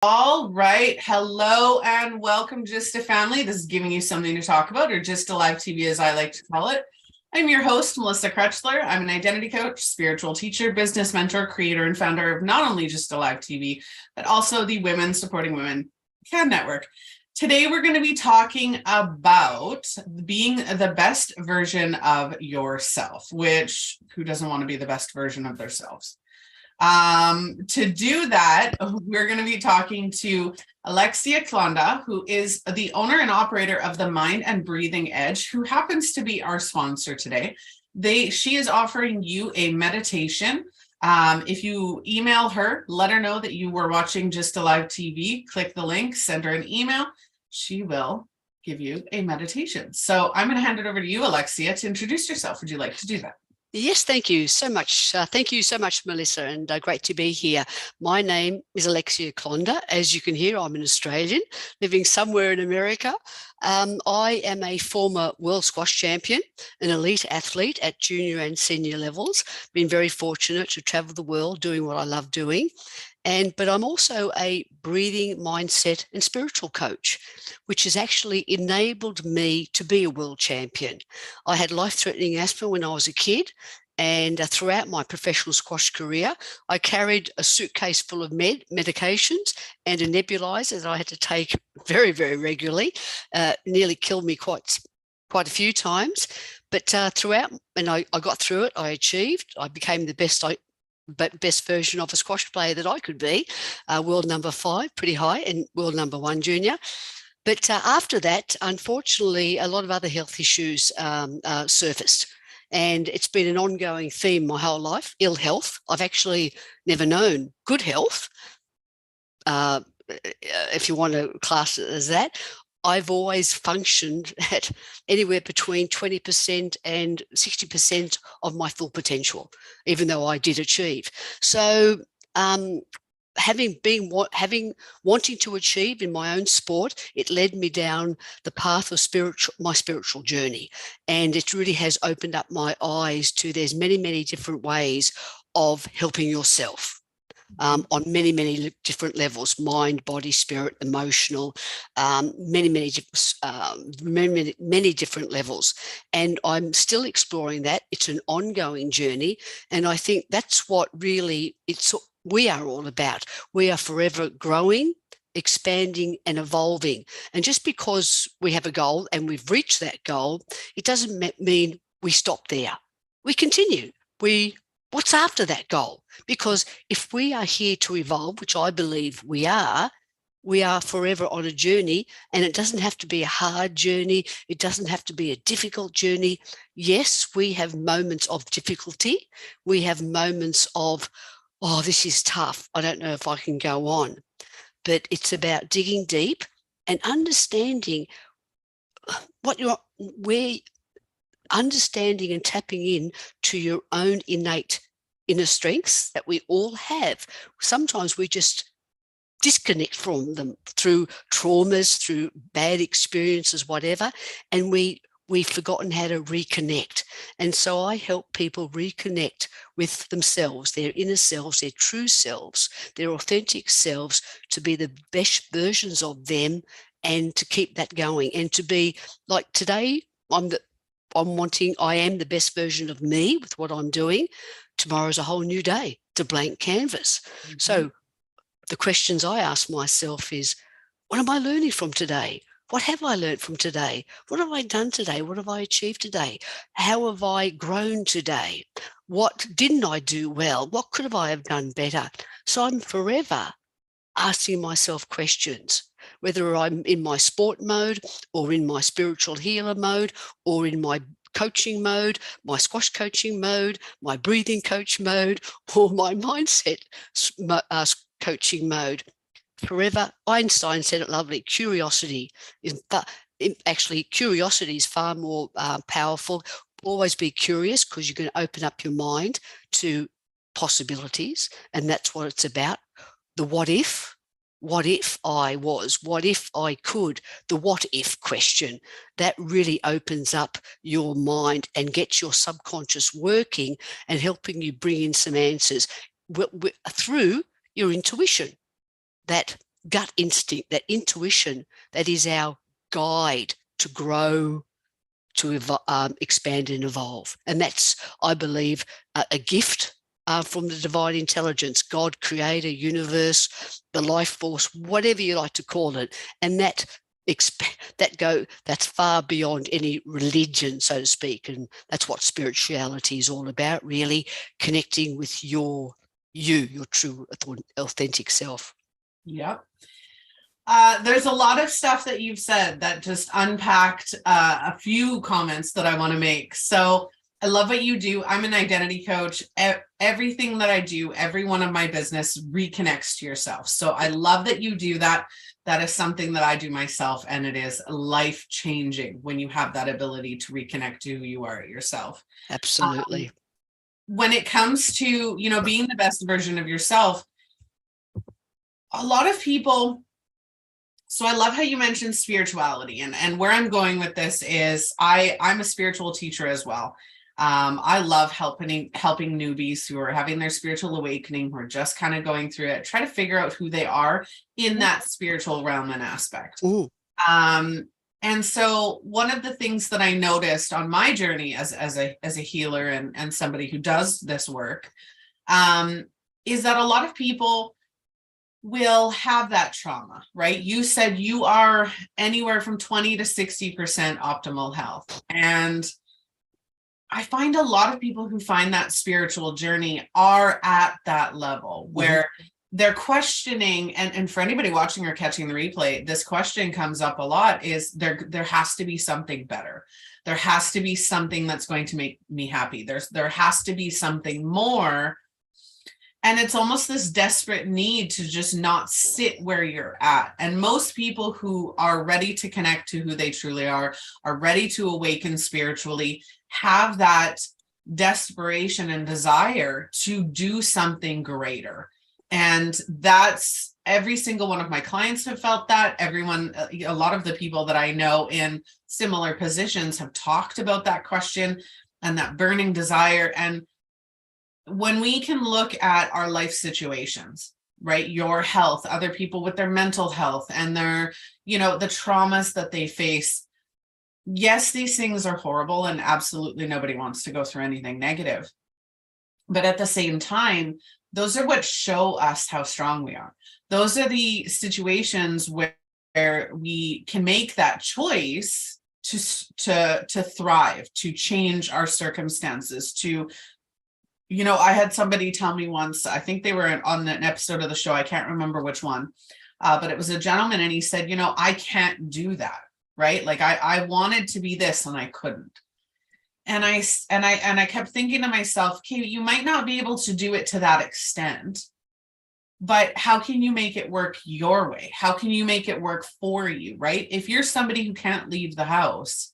All right. Hello and welcome, Just a Family. This is giving you something to talk about, or Just a Live TV, as I like to call it. I'm your host, Melissa Krechler. I'm an identity coach, spiritual teacher, business mentor, creator, and founder of not only Just a Live TV, but also the Women Supporting Women CAN Network. Today, we're going to be talking about being the best version of yourself, which who doesn't want to be the best version of themselves? To do that, we're going to be talking to Alexia Clonda, who is the owner and operator of the Mind and Breathing Edge, who happens to be our sponsor today. She is offering you a meditation. If you email her, let her know that you were watching Just a Live TV, click the link, send her an email. She will give you a meditation. So I'm going to hand it over to you, Alexia, to introduce yourself. Would you like to do that? Yes, thank you so much. Thank you so much, Melissa, and great to be here. My name is Alexia Clonda. As you can hear, I'm an Australian living somewhere in America. I am a former world squash champion, an elite athlete at junior and senior levels. Been very fortunate to travel the world doing what I love doing. But I'm also a breathing, mindset and spiritual coach, which has actually enabled me to be a world champion. I had life-threatening asthma when I was a kid, and throughout my professional squash career, I carried a suitcase full of medications and a nebulizer that I had to take very, very regularly. Nearly killed me quite a few times, but throughout, and I got through it. I achieved. I became the best version of a squash player that I could be, world number 5, pretty high, and world number 1 junior. But after that, unfortunately, a lot of other health issues surfaced. And it's been an ongoing theme my whole life, ill health. I've actually never known good health, if you want to class it as that. I've always functioned at anywhere between 20% and 60% of my full potential, even though I did achieve. So having wanting to achieve in my own sport, it led me down the path of my spiritual journey. And it really has opened up my eyes to there's many, many different ways of helping yourself. On many, many different levels, mind, body, spirit, emotional, many different levels. And I'm still exploring that. It's an ongoing journey. And I think that's what really we are all about. We are forever growing, expanding and evolving. And just because we have a goal and we've reached that goal, it doesn't mean we stop there. We continue. What's after that goal? Because if we are here to evolve, which I believe we are forever on a journey, and it doesn't have to be a hard journey. It doesn't have to be a difficult journey. Yes, we have moments of difficulty. We have moments of, oh, this is tough. I don't know if I can go on. But it's about digging deep and understanding understanding and tapping in to your own innate inner strengths that we all have. Sometimes we just disconnect from them through traumas, through bad experiences, whatever, and we've forgotten how to reconnect. And so I help people reconnect with themselves, their inner selves, their true selves, their authentic selves, to be the best versions of them and to keep that going. And to be like today, I am the best version of me with what I'm doing. Tomorrow's a whole new day. It's a blank canvas. Mm-hmm. So the questions I ask myself is, what am I learning from today? What have I learned from today? What have I done today? What have I achieved today? How have I grown today? What didn't I do well? What could I have done better? So I'm forever asking myself questions, whether I'm in my sport mode or in my spiritual healer mode or in my coaching mode, my squash coaching mode, my breathing coach mode, or my mindset coaching mode. Forever, Einstein said it lovely, curiosity is far more powerful. Always be curious, because you're going to open up your mind to possibilities, and that's what it's about. The what if I was, what if I could, the what if question, that really opens up your mind and gets your subconscious working and helping you bring in some answers through your intuition. That gut instinct, that intuition, that is our guide to grow, to expand and evolve. And that's, I believe, a gift from the divine intelligence, God, creator, universe, the life force, whatever you like to call it. And that's far beyond any religion, so to speak. And that's what spirituality is all about, really connecting with your true authentic self. Yep. There's a lot of stuff that you've said that just unpacked a few comments that I want to make. So I love what you do. I'm an identity coach. Everything that I do, every one of my business reconnects to yourself. So I love that you do that. That is something that I do myself, and it is life-changing when you have that ability to reconnect to who you are yourself. Absolutely. When it comes to, being the best version of yourself, a lot of people, so I love how you mentioned spirituality, and where I'm going with this is I'm a spiritual teacher as well. I love helping newbies who are having their spiritual awakening, who are just kind of going through it, try to figure out who they are in that spiritual realm and aspect. And so one of the things that I noticed on my journey as a healer and somebody who does this work is that a lot of people will have that trauma, right? You said you are anywhere from 20 to 60% optimal health. And I find a lot of people who find that spiritual journey are at that level where they're questioning, and for anybody watching or catching the replay, this question comes up a lot, is there has to be something better. There has to be something that's going to make me happy. There has to be something more. And it's almost this desperate need to just not sit where you're at. And most people who are ready to connect to who they truly are ready to awaken spiritually, have that desperation and desire to do something greater. And that's every single one of my clients have felt that. Everyone, a lot of the people that I know in similar positions have talked about that question and that burning desire. And when we can look at our life situations, right, your health, other people with their mental health and their, the traumas that they face. Yes, these things are horrible and absolutely nobody wants to go through anything negative. But at the same time, those are what show us how strong we are. Those are the situations where we can make that choice to thrive, to change our circumstances, to, I had somebody tell me once, I think they were on an episode of the show, I can't remember which one, but it was a gentleman, and he said, I can't do that, right? Like I wanted to be this and I couldn't. And I kept thinking to myself, okay, you might not be able to do it to that extent, but how can you make it work your way? How can you make it work for you, right? If you're somebody who can't leave the house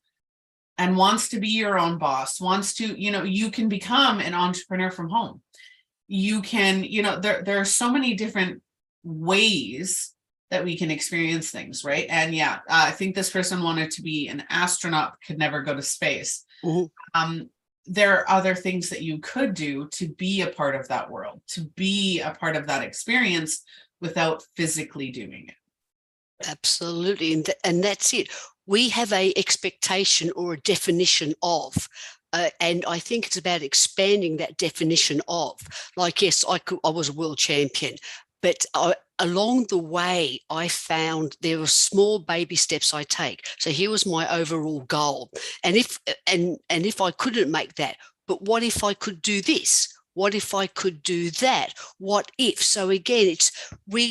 and wants to be your own boss, wants to, you can become an entrepreneur from home. You can, there are so many different ways that we can experience things, right? And yeah, I think this person wanted to be an astronaut, could never go to space. There are other things that you could do to be a part of that world, to be a part of that experience without physically doing it. Absolutely. And that's it. We have a expectation or a definition of, and I think it's about expanding that definition of. Like, yes, I was a world champion, but along the way, I found there were small baby steps I take. So here was my overall goal. And if I couldn't make that, but what if I could do this? What if I could do that? What if? So again,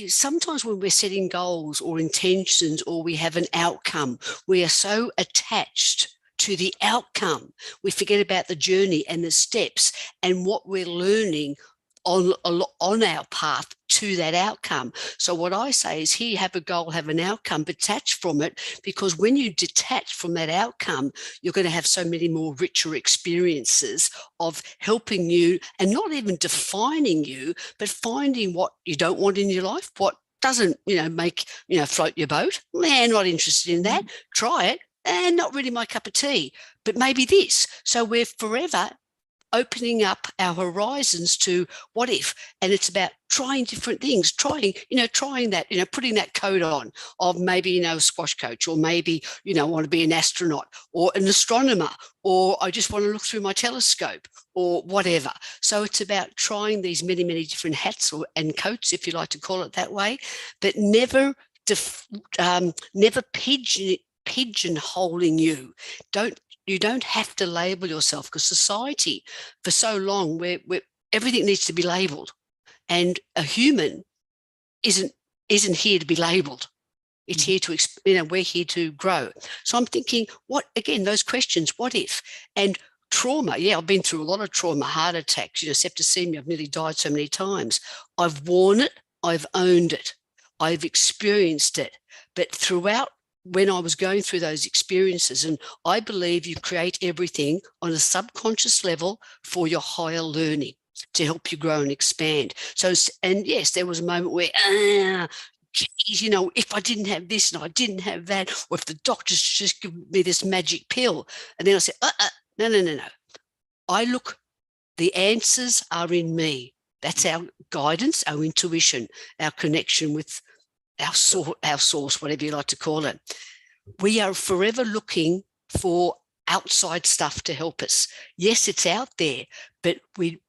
sometimes when we're setting goals or intentions, or we have an outcome, we are so attached to the outcome, we forget about the journey and the steps and what we're learning on our path to that outcome. So what I say is, here, have a goal, have an outcome, detach from it, because when you detach from that outcome, you're going to have so many more richer experiences of helping you, and not even defining you, but finding what you don't want in your life, what doesn't, make, float your boat. Not interested in that. Try it. And not really my cup of tea, but maybe this. So we're forever opening up our horizons to what if. And it's about trying different things, trying that, putting that coat on of maybe, a squash coach, or maybe, I want to be an astronaut or an astronomer, or I just want to look through my telescope or whatever. So it's about trying these many, many different hats and coats, if you like to call it that way, but never pigeonholing you. You don't have to label yourself, because society for so long where everything needs to be labeled, and a human isn't here to be labeled. It's here to, we're here to grow. So I'm thinking, those questions, what if? And trauma, I've been through a lot of trauma, heart attacks, septicemia, I've nearly died so many times. I've worn it, I've owned it, I've experienced it. But throughout, when I was going through those experiences, and I believe you create everything on a subconscious level for your higher learning to help you grow and expand. So, and yes, there was a moment where, geez, if I didn't have this and I didn't have that, or if the doctors just give me this magic pill, and then I said, no. The answers are in me. That's our guidance, our intuition, our connection with our source, whatever you like to call it. We are forever looking for outside stuff to help us. Yes, it's out there, but we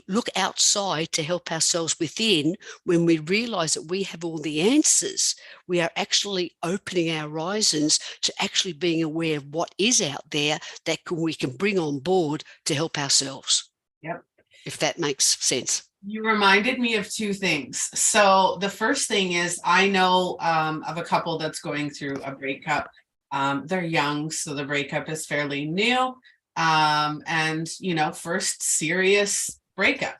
look outside to help ourselves within. When we realize that we have all the answers, we are actually opening our horizons to actually being aware of what is out there that we can bring on board to help ourselves. Yep. If that makes sense. You reminded me of two things. So the first thing is, I know of a couple that's going through a breakup. They're young, so the breakup is fairly new. And first serious breakup.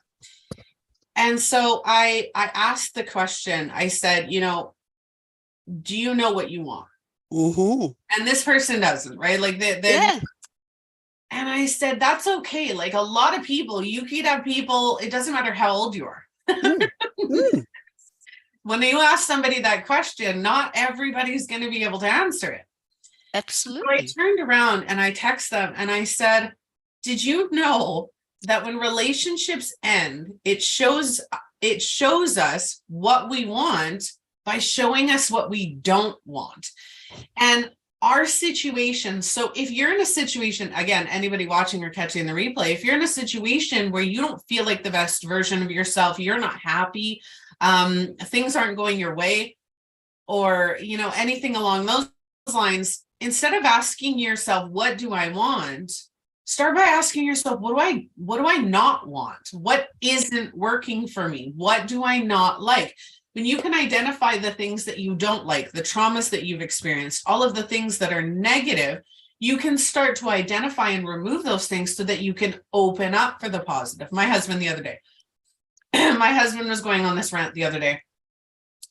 And so I asked the question, I said, do you know what you want? Mm-hmm. And this person doesn't, right? Like yeah. And I said, that's okay. Like, a lot of people, you could have people, it doesn't matter how old you are. When you ask somebody that question, not everybody's going to be able to answer it. Absolutely. So I turned around and I texted them and I said, did you know that when relationships end, it shows us what we want by showing us what we don't want? And our situation, so if you're in a situation, again, anybody watching or catching the replay, if you're in a situation where you don't feel like the best version of yourself, you're not happy, things aren't going your way, or anything along those lines, instead of asking yourself, what do I want, start by asking yourself, what do I not want? What isn't working for me? What do I not like? When you can identify the things that you don't like, the traumas that you've experienced, all of the things that are negative, you can start to identify and remove those things so that you can open up for the positive. My husband was going on this rant the other day,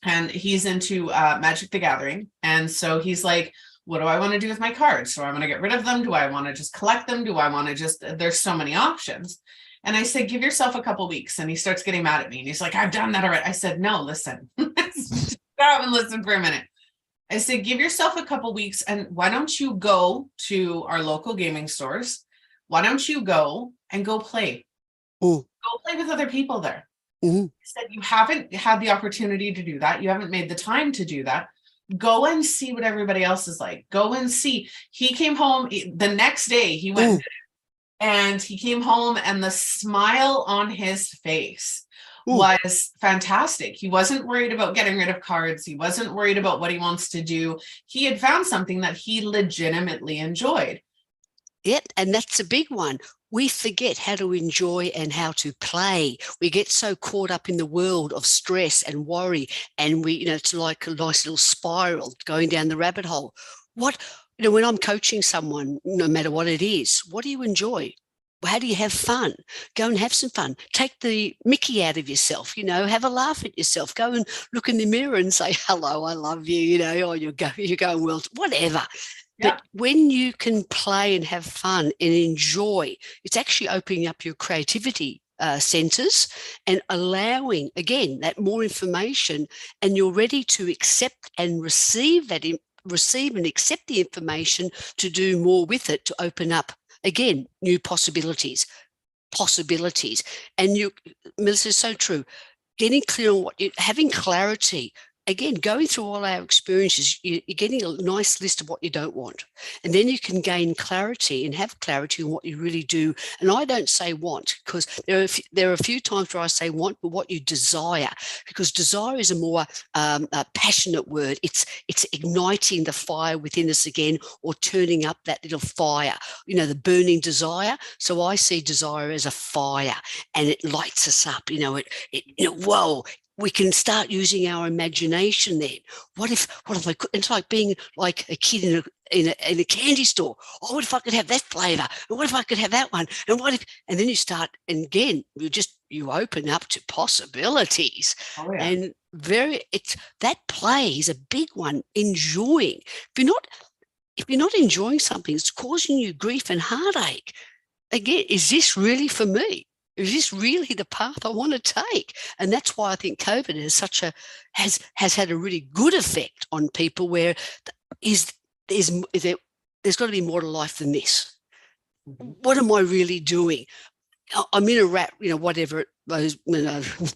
and he's into Magic the Gathering. And so he's like, what do I want to do with my cards? Do I want to get rid of them? Do I want to just collect them? Do I want to there's so many options. And I said, give yourself a couple weeks. And he starts getting mad at me. And he's like, I've done that already. I said, no, listen, stop and listen for a minute. I said, give yourself a couple weeks. And why don't you go to our local gaming stores? Why don't you go play? Ooh. Go play with other people there. Mm-hmm. I said, you haven't had the opportunity to do that. You haven't made the time to do that. Go and see what everybody else is like. Go and see. He came home the next day. He went and he came home, and the smile on his face was fantastic. He wasn't worried about getting rid of cards. He wasn't worried about what he wants to do. He had found something that he legitimately enjoyed. Yeah, and that's a big one. We forget how to enjoy and how to play. We get so caught up in the world of stress and worry, and it's like a nice little spiral going down the rabbit hole. When I'm coaching someone, no matter what it is, what do you enjoy? How do you have fun? Go and have some fun. Take the mickey out of yourself, have a laugh at yourself. Go and look in the mirror and say, hello, I love you, or you're going well, whatever. Yeah. But when you can play and have fun and enjoy, it's actually opening up your creativity centers and allowing, again, that more information, and you're ready to accept and receive and accept the information to do more with it, to open up, again, new possibilities. possibilities. And Melissa, is so true. Getting clear on having clarity. Again, going through all our experiences, you're getting a nice list of what you don't want. And then you can gain clarity and have clarity on what you really do. And I don't say want, because there are a few times where I say want, but what you desire, because desire is a more a passionate word. It's igniting the fire within us again, or turning up that little fire, the burning desire. So I see desire as a fire, and it lights us up. Whoa, we can start using our imagination then. What if I could? It's like being like a kid in a candy store. Oh, what if I could have that flavor? And what if I could have that one? And and then you start, and again, you open up to possibilities. Oh, yeah. And that play is a big one. Enjoying. If you're not enjoying something, it's causing you grief and heartache. Again, is this really for me? Is this really the path I want to take? And that's why I think COVID has had a really good effect on people, where there's got to be more to life than this. Mm-hmm. What am I really doing? I'm in a rat, whatever it was,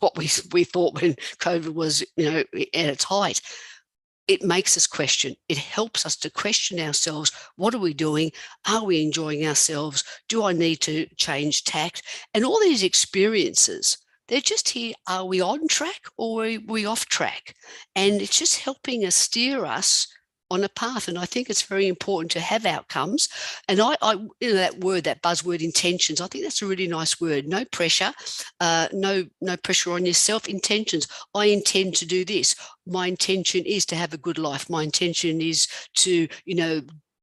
what we thought when COVID was, at its height. It makes us question. It helps us to question ourselves. What are we doing? Are we enjoying ourselves? Do I need to change tact? And all these experiences, they're just here. Are we on track, or are we off track? And it's just helping us steer us on a path. And I think it's very important to have outcomes. And I that buzzword, intentions, I think that's a really nice word. No pressure, no pressure on yourself. Intentions. I intend to do this. My intention is to have a good life. My intention is to,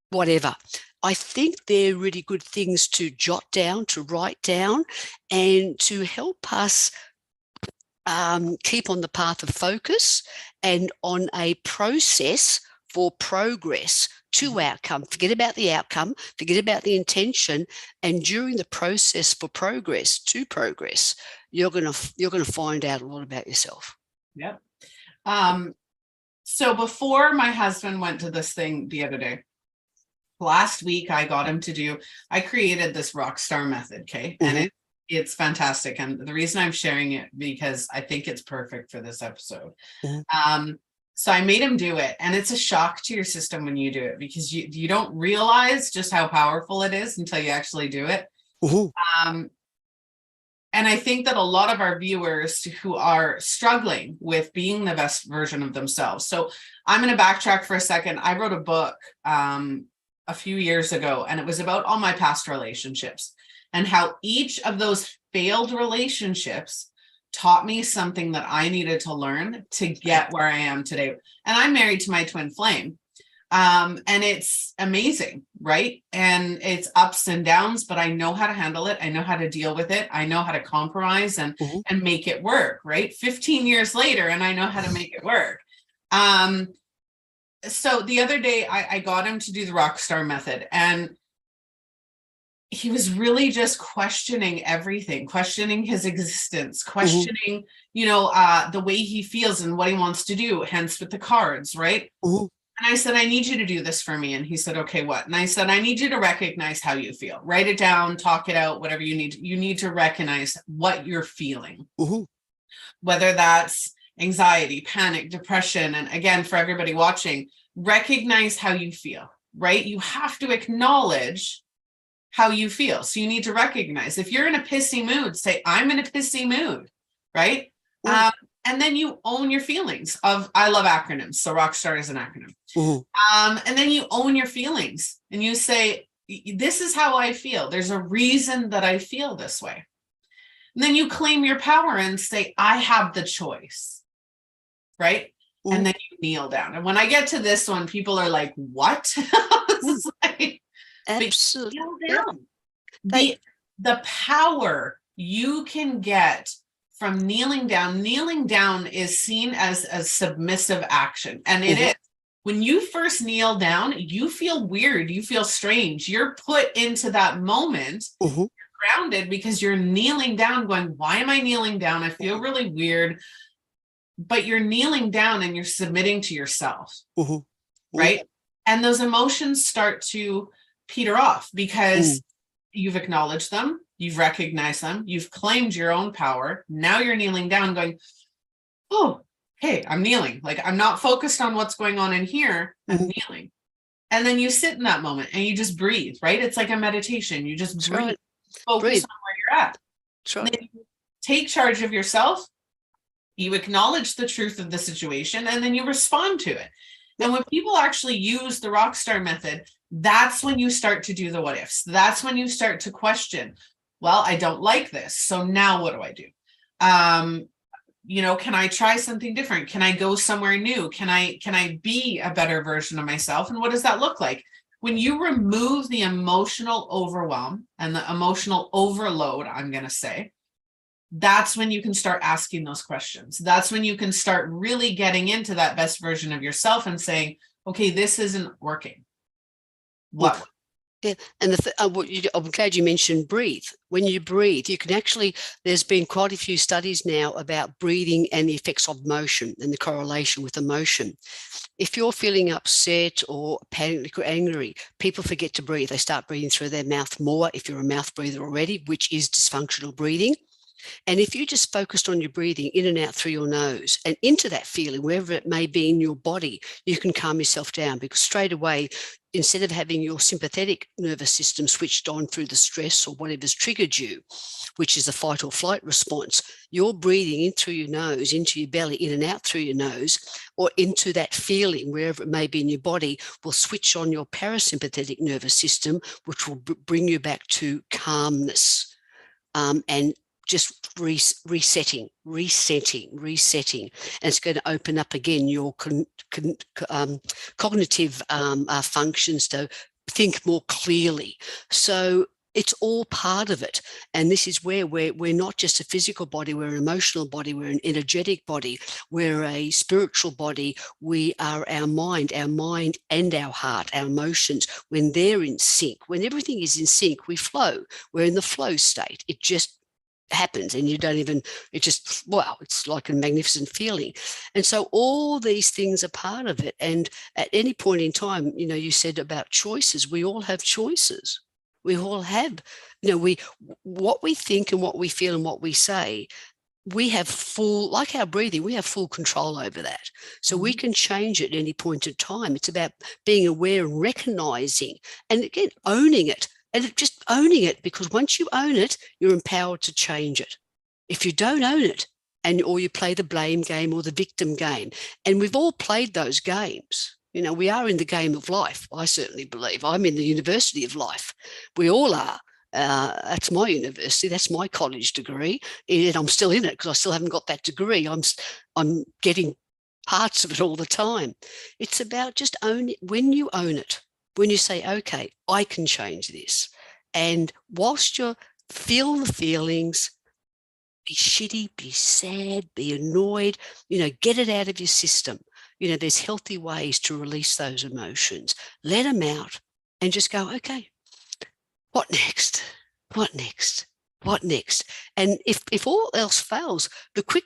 whatever. I think they're really good things to jot down, to write down, and to help us keep on the path of focus and on a process for progress to outcome. Forget about the outcome, forget about the intention, and during the process for progress to progress, you're gonna find out a lot about yourself. Yep. So before my husband went to this thing the other day, last week, I created this rock star method, okay? Mm-hmm. And it's fantastic. And the reason I'm sharing it, because I think it's perfect for this episode. Mm-hmm. So I made him do it, and it's a shock to your system when you do it, because you don't realize just how powerful it is until you actually do it. Mm-hmm. And I think that a lot of our viewers who are struggling with being the best version of themselves. So I'm going to backtrack for a second. I wrote a book a few years ago, and it was about all my past relationships and how each of those failed relationships taught me something that I needed to learn to get where I am today. And I'm married to my twin flame. And it's amazing, right? And it's ups and downs, but I know how to handle it. I know how to deal with it. I know how to compromise and make it work, right? 15 years later, and I know how to make it work. So the other day I got him to do the Rockstar method, and he was really just questioning everything, questioning his existence, questioning, the way he feels and what he wants to do, hence with the cards, right? And I said, I need you to do this for me. And he said, okay, what? And I said, I need you to recognize how you feel. Write it down, talk it out, whatever you need. You need to recognize what you're feeling, whether that's anxiety, panic, depression. And again, for everybody watching, recognize how you feel, right? You have to acknowledge how you feel. So you need to recognize, if you're in a pissy mood, say, I'm in a pissy mood, right? And then you own your feelings of, I love acronyms. So Rockstar is an acronym. And then you own your feelings and you say, this is how I feel. There's a reason that I feel this way. And then you claim your power and say, I have the choice, right? And then you kneel down. And when I get to this one, people are like, what? Absolutely. The power you can get from kneeling down is seen as a submissive action. And it is. When you first kneel down, you feel weird. You feel strange. You're put into that moment. You're grounded because you're kneeling down going, why am I kneeling down? I feel really weird. But you're kneeling down and you're submitting to yourself. Right? And those emotions start to peter off because you've acknowledged them. You've recognized them. You've claimed your own power. Now you're kneeling down going, oh, hey, I'm kneeling. Like, I'm not focused on what's going on in here. I'm kneeling. And then you sit in that moment and you just breathe, right? It's like a meditation. You just That's breathe, right. focus on where you're at. That's right. Then you take charge of yourself. You acknowledge the truth of the situation, and then you respond to it. And when people actually use the Rockstar method, that's when you start to do the what ifs. That's when you start to question, well, I don't like this. So now what do I do? Can I try something different? Can I go somewhere new? Can I be a better version of myself? And what does that look like? When you remove the emotional overwhelm and the emotional overload, I'm going to say, that's when you can start asking those questions. That's when you can start really getting into that best version of yourself and saying, okay, this isn't working. What? Yeah, and I'm glad you mentioned breathe. When you breathe, you can actually, there's been quite a few studies now about breathing and the effects of motion and the correlation with emotion. If you're feeling upset or panicked or angry, people forget to breathe. They start breathing through their mouth more if you're a mouth breather already, which is dysfunctional breathing. And if you just focused on your breathing in and out through your nose and into that feeling, wherever it may be in your body, you can calm yourself down, because straight away, instead of having your sympathetic nervous system switched on through the stress or whatever's triggered you, which is a fight or flight response, you're breathing in through your nose, into your belly, in and out through your nose, or into that feeling, wherever it may be in your body, will switch on your parasympathetic nervous system, which will bring you back to calmness. And just resetting. And it's going to open up again your cognitive functions to think more clearly. So it's all part of it. And this is where we're not just a physical body, we're an emotional body, we're an energetic body, we're a spiritual body, we are our mind and our heart, our emotions. When they're in sync, when everything is in sync, we flow. We're in the flow state. It just happens, and you don't even, it just, wow, it's like a magnificent feeling. And so all these things are part of it. And at any point in time, you said about choices, we all have choices. We all have, what we think and what we feel and what we say, we have full, like our breathing, we have full control over that. So we can change it at any point in time. It's about being aware and recognizing, and again, owning it. And just owning it, because once you own it, you're empowered to change it. If you don't own it, or you play the blame game or the victim game, and we've all played those games. We are in the game of life. I certainly believe. I'm in the university of life. We all are. That's my university. That's my college degree, and I'm still in it because I still haven't got that degree. I'm getting parts of it all the time. It's about just own it. When you own it, when you say, okay, I can change this. And whilst you feel the feelings, be shitty, be sad, be annoyed, get it out of your system. There's healthy ways to release those emotions. Let them out and just go, okay, what next? What next? What next? And if all else fails, the quick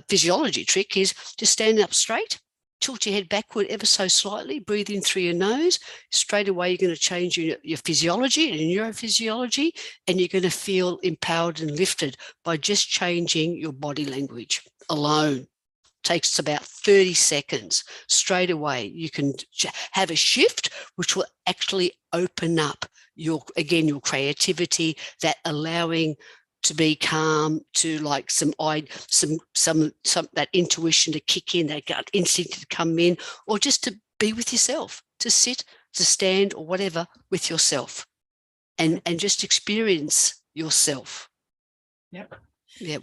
physiology trick is just stand up straight, tilt your head backward ever so slightly, breathe in through your nose. Straight away, you're going to change your physiology and your neurophysiology, and you're going to feel empowered and lifted by just changing your body language alone. Takes about 30 seconds. Straight away, you can have a shift, which will actually open up your creativity, that allowing to be calm, to like some that intuition to kick in, that gut instinct to come in, or just to be with yourself, to sit, to stand, or whatever with yourself, and just experience yourself. Yep. Yeah.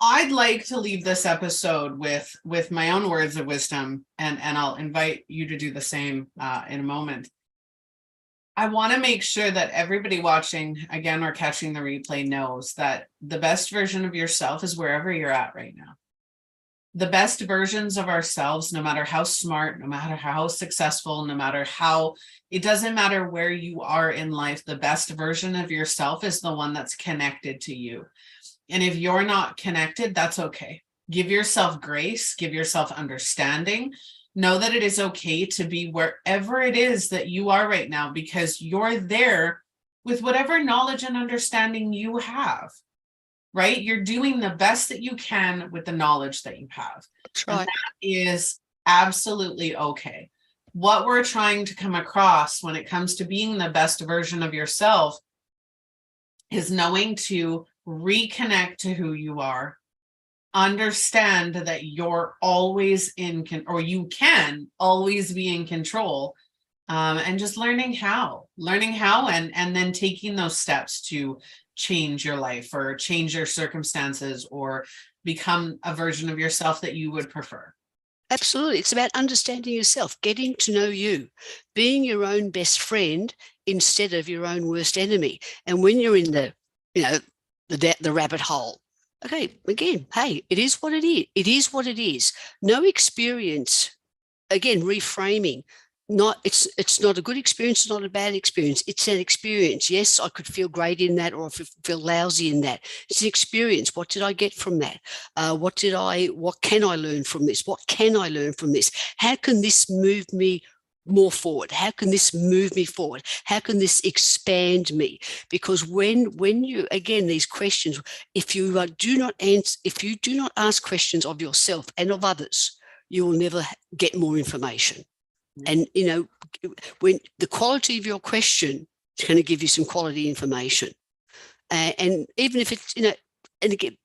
I'd like to leave this episode with my own words of wisdom, and I'll invite you to do the same in a moment. I want to make sure that everybody watching, again, or catching the replay, knows that the best version of yourself is wherever you're at right now. The best versions of ourselves, no matter how smart, no matter how successful, no matter how, it doesn't matter where you are in life, the best version of yourself is the one that's connected to you. And if you're not connected, that's okay. Give yourself grace, give yourself understanding. Know that it is okay to be wherever it is that you are right now, because you're there with whatever knowledge and understanding you have, right? You're doing the best that you can with the knowledge that you have. That's and right. that is absolutely okay. What we're trying to come across when it comes to being the best version of yourself is knowing to reconnect to who you are, understand that you're always or you can always be in control, and just learning how and then taking those steps to change your life or change your circumstances or become a version of yourself that you would prefer. Absolutely. It's about understanding yourself, getting to know you, being your own best friend instead of your own worst enemy. And when you're in the rabbit hole, okay, again, hey, it is what it is. It is what it is. No experience, again, reframing. It's not a good experience, it's not a bad experience. It's an experience. Yes, I could feel great in that, or I feel lousy in that. It's an experience. What did I get from that? What can I learn from this? What can I learn from this? How can this move me more forward? How can this move me forward? How can this expand me? Because when you, again, these questions, if you do not ask questions of yourself and of others, you will never get more information. And, when the quality of your question is going to give you some quality information. And even if it's, and again,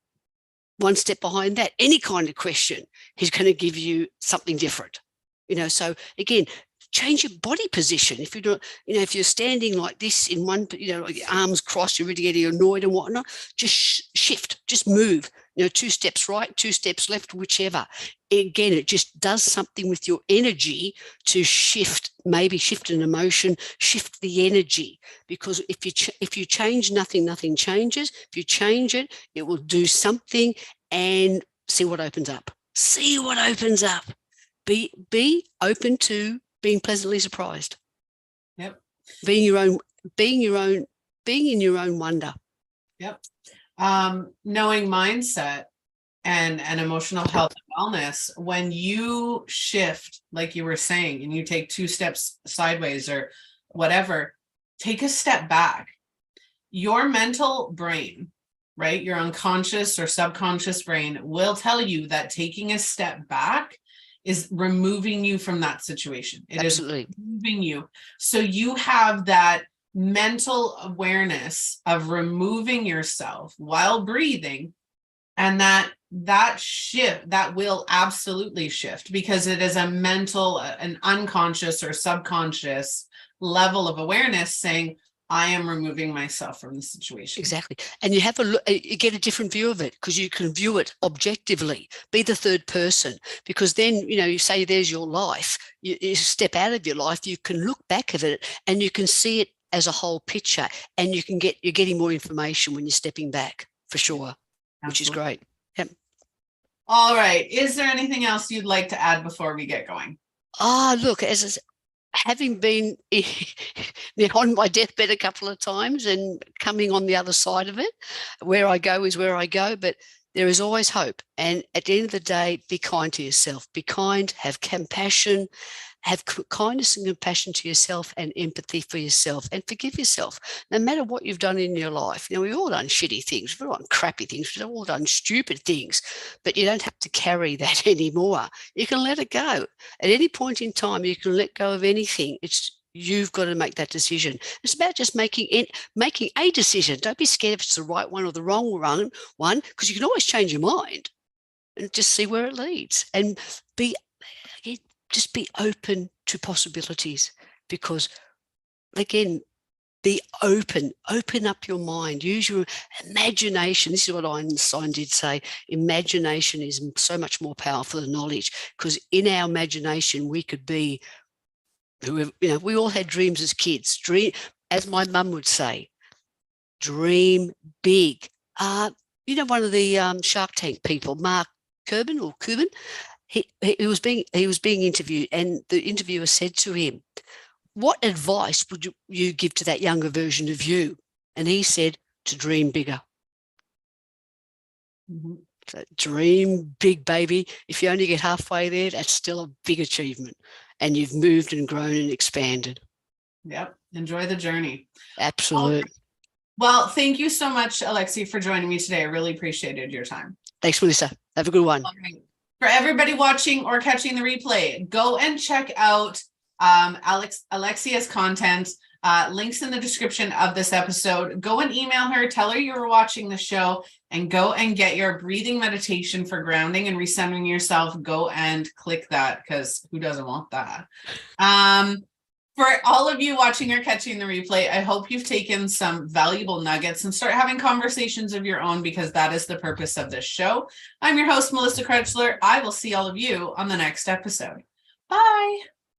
one step behind that, any kind of question is going to give you something different. So again, change your body position. If you don't, if you're standing like this in one, like your arms crossed, you're really getting annoyed and whatnot, just shift, just move, 2 steps right, 2 steps left, whichever. Again, it just does something with your energy to shift, maybe shift an emotion, shift the energy. Because if you change nothing changes. If you change it, it will do something, and see what opens up. See what opens up. Be open to being pleasantly surprised. Yep. Being in your own wonder. Yep. Knowing mindset and emotional health and wellness, when you shift, like you were saying, and you take 2 steps sideways or whatever, take a step back. Your mental brain, right? Your unconscious or subconscious brain will tell you that taking a step back is removing you from that situation. It Absolutely. is removing you. So you have that mental awareness of removing yourself while breathing, and that shift, that will absolutely shift, because it is a mental, an unconscious or subconscious level of awareness saying, I am removing myself from the situation. Exactly. And you have you get a different view of it, because you can view it objectively, be the third person, because then, you say there's your life, you step out of your life, you can look back at it and you can see it as a whole picture, and you're getting more information when you're stepping back, for sure. Absolutely. Which is great. Yep. All right. Is there anything else you'd like to add before we get going? Look, having been on my deathbed a couple of times and coming on the other side of it, where I go is where I go, but there is always hope. And at the end of the day, be kind to yourself. Be kind, have compassion, have kindness and compassion to yourself, and empathy for yourself, and forgive yourself. No matter what you've done in your life, we've all done shitty things, we've all done crappy things, we've all done stupid things, but you don't have to carry that anymore. You can let it go. At any point in time, you can let go of anything. You've got to make that decision. It's about just making a decision. Don't be scared if it's the right one or the wrong one, because you can always change your mind and just see where it leads. And just be open to possibilities, because, again, be open up your mind, use your imagination. This is what Einstein did say: imagination is so much more powerful than knowledge, because in our imagination we could be whoever. We all had dreams as kids. Dream, as my mum would say, dream big. One of the Shark Tank people, Mark Cuban, he was being interviewed, and the interviewer said to him, what advice would you give to that younger version of you? And he said, to dream bigger. Mm-hmm. So dream big, baby. If you only get halfway there, that's still a big achievement, and you've moved and grown and expanded. Yep. Enjoy the journey. Absolutely. Well, thank you so much, Alexia, for joining me today. I really appreciated your time. Thanks, Melissa. Have a good one. Okay. For everybody watching or catching the replay, go and check out Alexia's content. Links in the description of this episode. Go and email her, tell her you were watching the show, and go and get your breathing meditation for grounding and recentering yourself. Go and click that, because who doesn't want that? For all of you watching or catching the replay, I hope you've taken some valuable nuggets and start having conversations of your own, because that is the purpose of this show. I'm your host, Melissa Krechler. I will see all of you on the next episode. Bye.